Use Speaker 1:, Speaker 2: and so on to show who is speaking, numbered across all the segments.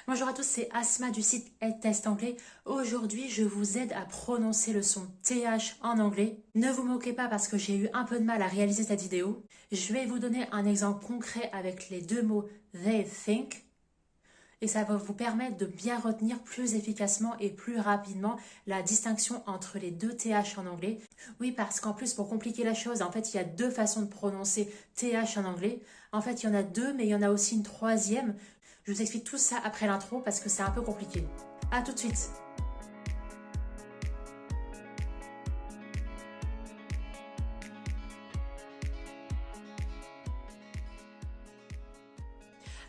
Speaker 1: Bonjour à tous, c'est Asma du site EdTest Anglais. Aujourd'hui, je vous aide à prononcer le son TH en anglais. Ne vous moquez pas parce que j'ai eu un peu de mal à réaliser cette vidéo. Je vais vous donner un exemple concret avec les deux mots they think. Et ça va vous permettre de bien retenir plus efficacement et plus rapidement la distinction entre les deux TH en anglais. Oui, parce qu'en plus, pour compliquer la chose, en fait, il y a deux façons de prononcer TH en anglais. En fait, il y en a deux, mais il y en a aussi une troisième. Je vous explique tout ça après l'intro parce que c'est un peu compliqué. À tout de suite.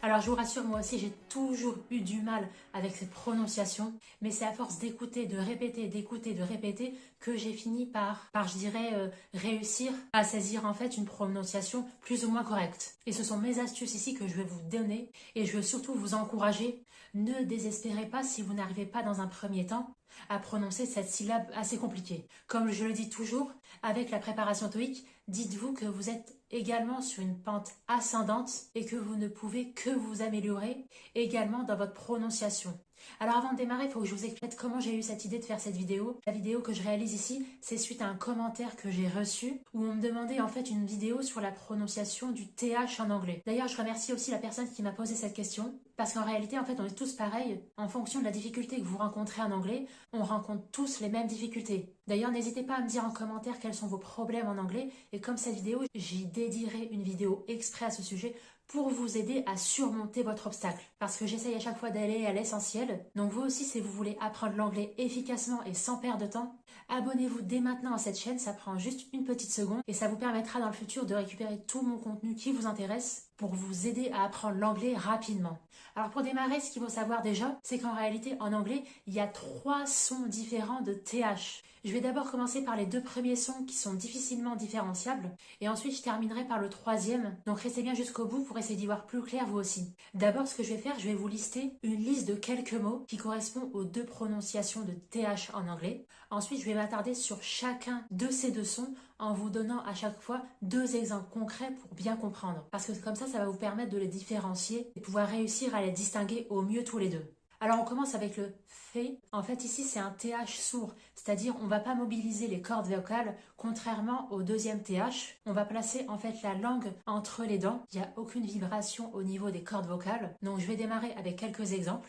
Speaker 1: Alors je vous rassure, moi aussi j'ai toujours eu du mal avec cette prononciation, mais c'est à force d'écouter, de répéter que j'ai fini par je dirais, réussir à saisir en fait une prononciation plus ou moins correcte. Et ce sont mes astuces ici que je vais vous donner et je veux surtout vous encourager. Ne désespérez pas si vous n'arrivez pas dans un premier temps à prononcer cette syllabe assez compliquée. Comme je le dis toujours, avec la préparation TOEIC, dites-vous que vous êtes également sur une pente ascendante et que vous ne pouvez que vous améliorer également dans votre prononciation. Alors avant de démarrer, il faut que je vous explique comment j'ai eu cette idée de faire cette vidéo. La vidéo que je réalise ici, c'est suite à un commentaire que j'ai reçu où on me demandait en fait une vidéo sur la prononciation du TH en anglais. D'ailleurs, je remercie aussi la personne qui m'a posé cette question parce qu'en réalité, en fait, on est tous pareils. En fonction de la difficulté que vous rencontrez en anglais, on rencontre tous les mêmes difficultés. D'ailleurs, n'hésitez pas à me dire en commentaire quels sont vos problèmes en anglais et comme cette vidéo, j'y dédierai une vidéo exprès à ce sujet pour vous aider à surmonter votre obstacle. Parce que j'essaye à chaque fois d'aller à l'essentiel. Donc vous aussi, si vous voulez apprendre l'anglais efficacement et sans perdre de temps, abonnez-vous dès maintenant à cette chaîne, ça prend juste une petite seconde et ça vous permettra dans le futur de récupérer tout mon contenu qui vous intéresse pour vous aider à apprendre l'anglais rapidement. Alors pour démarrer, ce qu'il faut savoir déjà, c'est qu'en réalité, en anglais, il y a 3 sons différents de TH. Je vais d'abord commencer par les 2 premiers sons qui sont difficilement différenciables et ensuite je terminerai par le 3e. Donc restez bien jusqu'au bout pour essayer d'y voir plus clair vous aussi. D'abord, ce que je vais faire, je vais vous lister une liste de quelques mots qui correspondent aux 2 prononciations de TH en anglais. Ensuite, je vais m'attarder sur chacun de ces 2 sons en vous donnant à chaque fois 2 exemples concrets pour bien comprendre. Parce que comme ça va vous permettre de les différencier et pouvoir réussir à les distinguer au mieux tous les 2. Alors on commence avec le fait. En fait ici c'est un TH sourd, c'est-à-dire on ne va pas mobiliser les cordes vocales contrairement au deuxième TH. On va placer en fait la langue entre les dents. Il n'y a aucune vibration au niveau des cordes vocales. Donc je vais démarrer avec quelques exemples.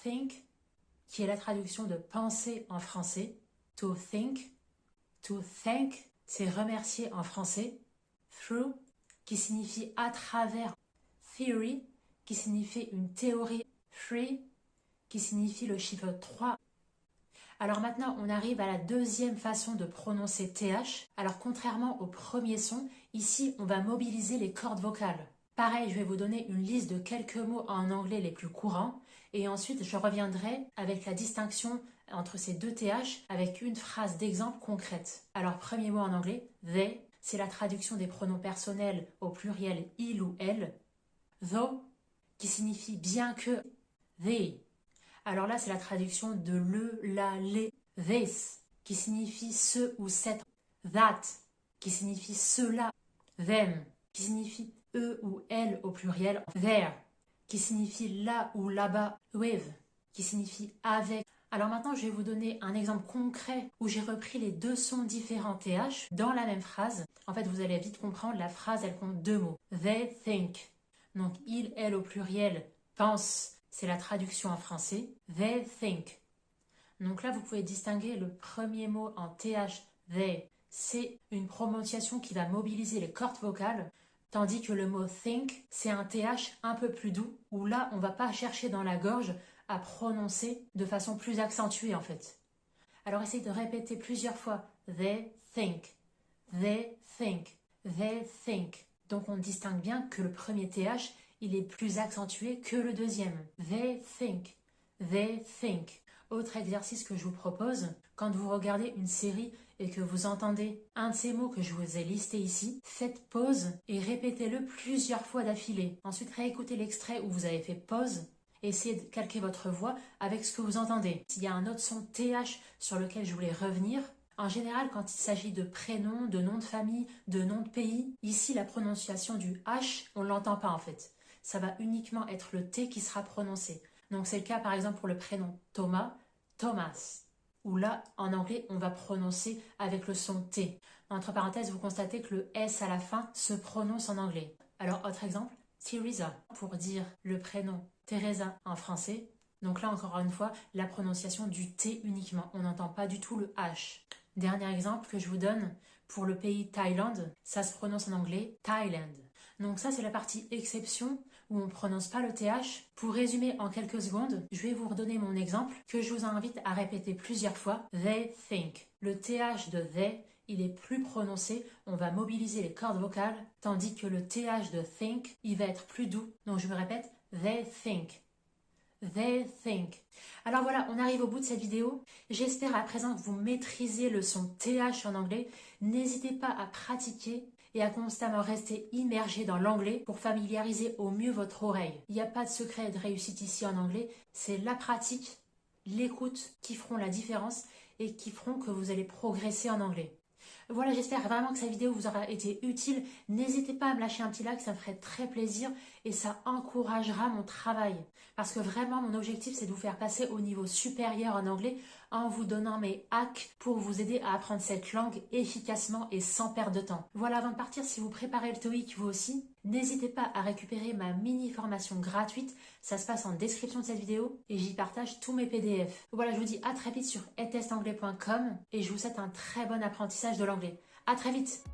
Speaker 1: Think, qui est la traduction de penser en français. To think, to thank, c'est remercier en français. Through, qui signifie à travers. Theory, qui signifie une théorie. Three, qui signifie le chiffre 3. Alors maintenant, on arrive à la deuxième façon de prononcer TH. Alors contrairement au premier son, ici, on va mobiliser les cordes vocales. Pareil, je vais vous donner une liste de quelques mots en anglais les plus courants. Et ensuite, je reviendrai avec la distinction entre ces 2 TH avec une phrase d'exemple concrète. Alors, premier mot en anglais, they, c'est la traduction des pronoms personnels au pluriel il ou elle. Though, qui signifie bien que, they. Alors là, c'est la traduction de le, la, les. This, qui signifie ce ou cette. That, qui signifie cela. Them, qui signifie eux ou elles au pluriel. There, qui signifie là ou là-bas. With, qui signifie avec. Alors maintenant, je vais vous donner un exemple concret où j'ai repris les 2 sons différents TH dans la même phrase. En fait, vous allez vite comprendre, la phrase, elle compte 2 mots. They think. Donc, il, elle au pluriel pense. C'est la traduction en français. They think. Donc là, vous pouvez distinguer le premier mot en TH, they. C'est une prononciation qui va mobiliser les cordes vocales, tandis que le mot think, c'est un TH un peu plus doux, où là, on ne va pas chercher dans la gorge à prononcer de façon plus accentuée en fait. Alors essayez de répéter plusieurs fois. They think. They think. They think. Donc on distingue bien que le premier TH, il est plus accentué que le deuxième. They think. They think. Autre exercice que je vous propose, quand vous regardez une série et que vous entendez un de ces mots que je vous ai listés ici, faites pause et répétez-le plusieurs fois d'affilée. Ensuite, réécoutez l'extrait où vous avez fait pause et essayez de calquer votre voix avec ce que vous entendez. S'il y a un autre son TH sur lequel je voulais revenir, en général, quand il s'agit de prénoms, de noms de famille, de noms de pays, ici, la prononciation du H, on ne l'entend pas en fait. Ça va uniquement être le T qui sera prononcé. Donc c'est le cas par exemple pour le prénom Thomas, Thomas. Où là, en anglais, on va prononcer avec le son T. Entre parenthèses, vous constatez que le S à la fin se prononce en anglais. Alors, autre exemple, Teresa, pour dire le prénom Teresa en français. Donc là, encore une fois, la prononciation du T uniquement. On n'entend pas du tout le H. Dernier exemple que je vous donne, pour le pays Thaïlande, ça se prononce en anglais Thailand. Donc ça, c'est la partie exception où on ne prononce pas le TH. Pour résumer en quelques secondes, je vais vous redonner mon exemple que je vous invite à répéter plusieurs fois. They think. Le TH de they, il est plus prononcé, on va mobiliser les cordes vocales, tandis que le TH de think, il va être plus doux. Donc je me répète, they think. They think. Alors voilà, on arrive au bout de cette vidéo. J'espère à présent que vous maîtrisez le son TH en anglais. N'hésitez pas à pratiquer et à constamment rester immergé dans l'anglais pour familiariser au mieux votre oreille. Il n'y a pas de secret de réussite ici en anglais, c'est la pratique, l'écoute qui feront la différence et qui feront que vous allez progresser en anglais. Voilà, j'espère vraiment que cette vidéo vous aura été utile. N'hésitez pas à me lâcher un petit like, ça me ferait très plaisir et ça encouragera mon travail. Parce que vraiment, mon objectif, c'est de vous faire passer au niveau supérieur en anglais en vous donnant mes hacks pour vous aider à apprendre cette langue efficacement et sans perdre de temps. Voilà, avant de partir, si vous préparez le TOEIC vous aussi, n'hésitez pas à récupérer ma mini-formation gratuite. Ça se passe en description de cette vidéo et j'y partage tous mes PDF. Voilà, je vous dis à très vite sur ettestanglais.com et je vous souhaite un très bon apprentissage de l'anglais. À très vite!